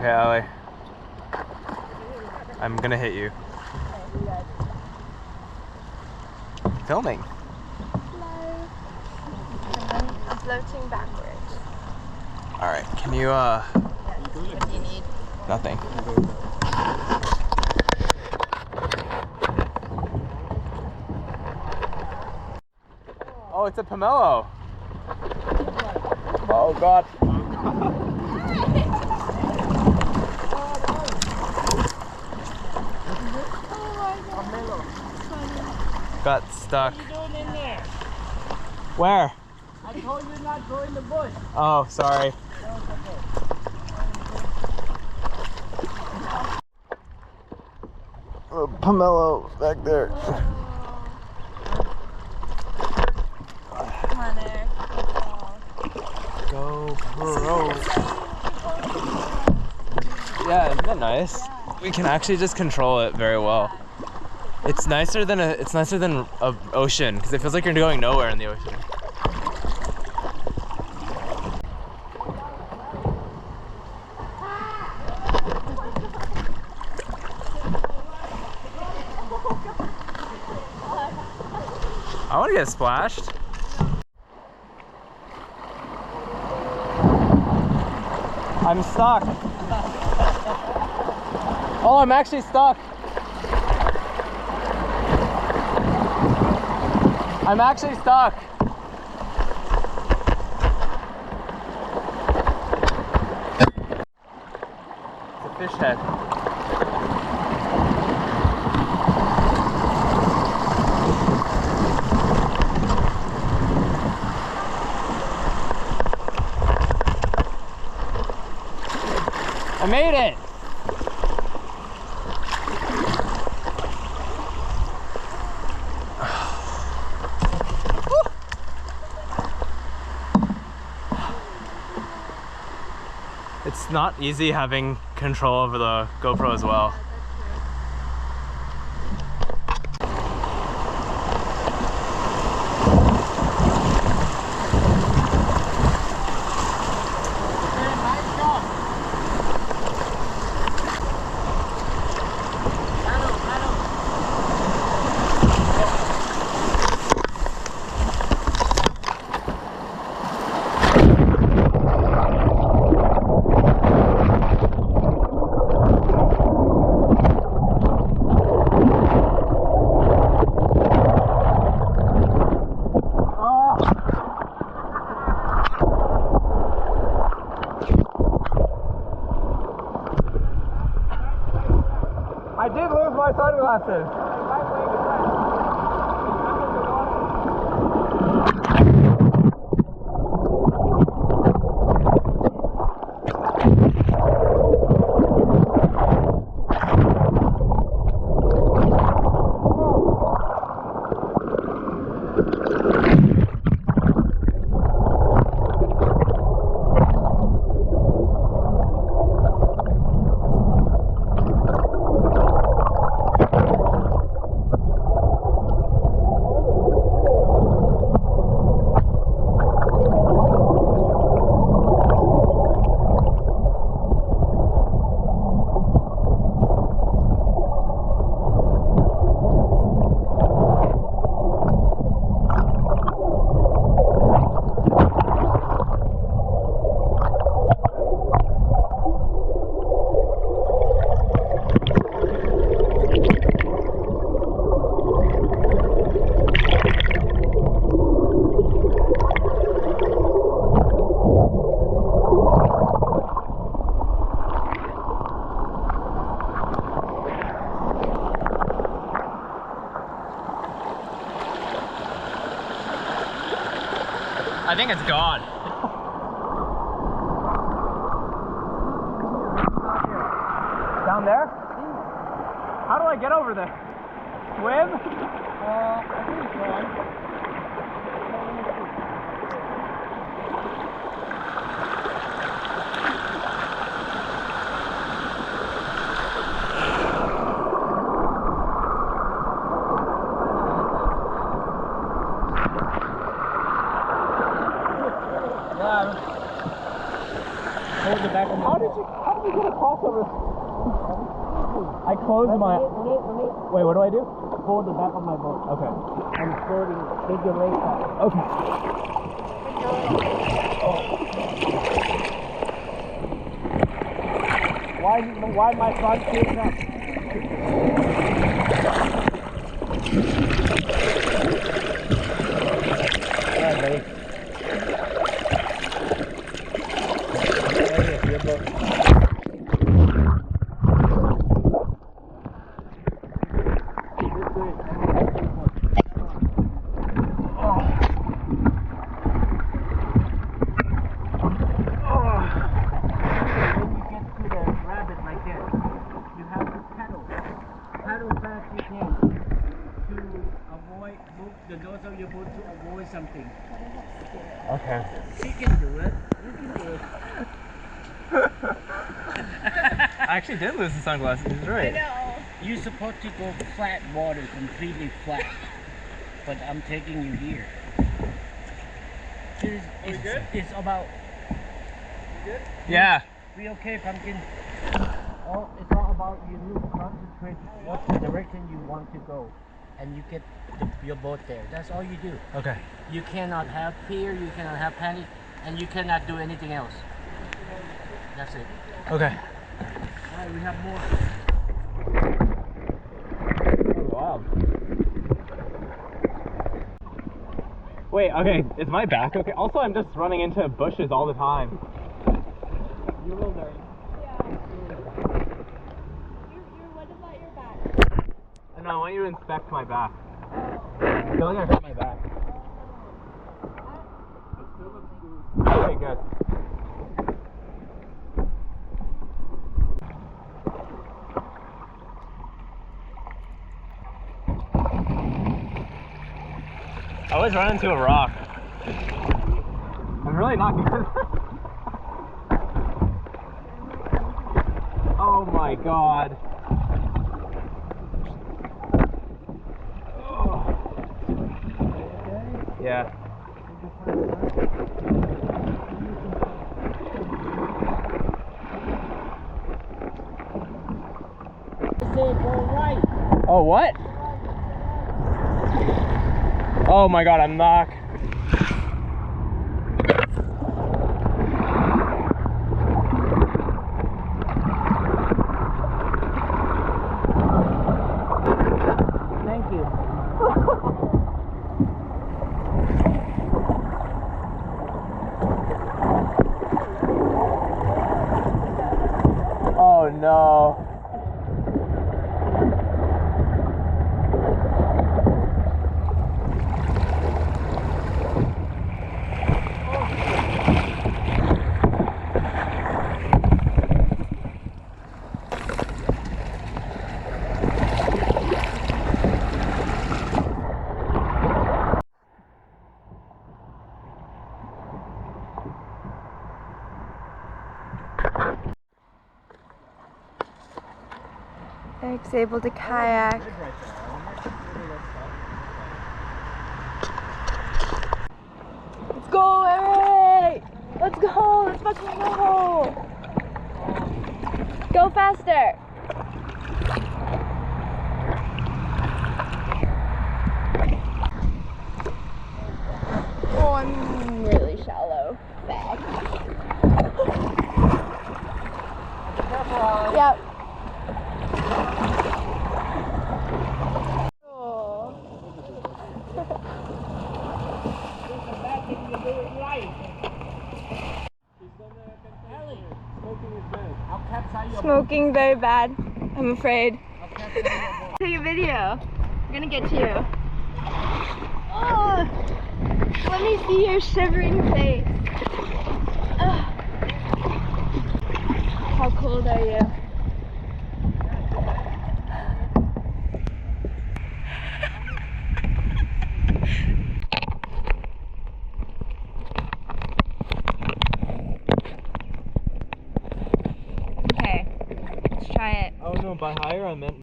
Okay, Allie. I'm gonna hit you. Filming. Hello. I'm floating backwards. Alright, can you What do you need? nothing. Oh, it's a pomelo. Oh god. Got stuck. What are you doing in there? Where? I told you not go in the bush. Oh, sorry. No, it's okay. A pomelo back there. Come on, Eric. GoPro. Yeah, isn't that nice? Yeah. We can actually just control it very well. It's nicer than a ocean because it feels like you're going nowhere in the ocean. I want to get splashed. I'm stuck. Oh, I'm actually stuck. I'm actually stuck. It's a fish head. I made it! It's not easy having control over the GoPro as well. I did lose my sunglasses. I think it's gone. Down there? How do I get over there? Swim? I think it's gone. Hold the back of my How did you get across over? I closed my. Wait, what do I do? Hold the back of my boat. Okay. I'm floating. Take your legs out. Okay. Why my front face up? Yeah, buddy. Right here, your boat. The doors of your boat to avoid something. Okay. She can do it. You can do it. I actually did lose the sunglasses. He's right. I know. You're supposed to go flat water, completely flat. But I'm taking you here. It's about. Good? Yeah. We okay, pumpkin? Oh, it's all about you need to concentrate what direction you want to go. And you get your boat there. That's all you do. Okay. You cannot have fear, you cannot have panic, and you cannot do anything else. That's it. Okay. Alright, we have more. Wow. Wait, okay, is my back okay? Also, I'm just running into bushes all the time. You will learn. What about your back? No, I want you to inspect my back. I feel like I hurt my back. Okay, good. I always run into a rock. I'm really not good. Oh my god. Yeah. Go right. Oh, what? Oh my god, I'm not. Thank you. Oh no. Eric's able to kayak. Let's go, Eric! Let's go! Let's fucking go! Go faster! Oh, I'm really shallow. Bad. Yep. Oh. Smoking very bad, I'm afraid. Take a video. I'm gonna get to you. Oh, let me see your shivering face. Oh. How cold are you? Okay, let's try it. Oh no, by higher I meant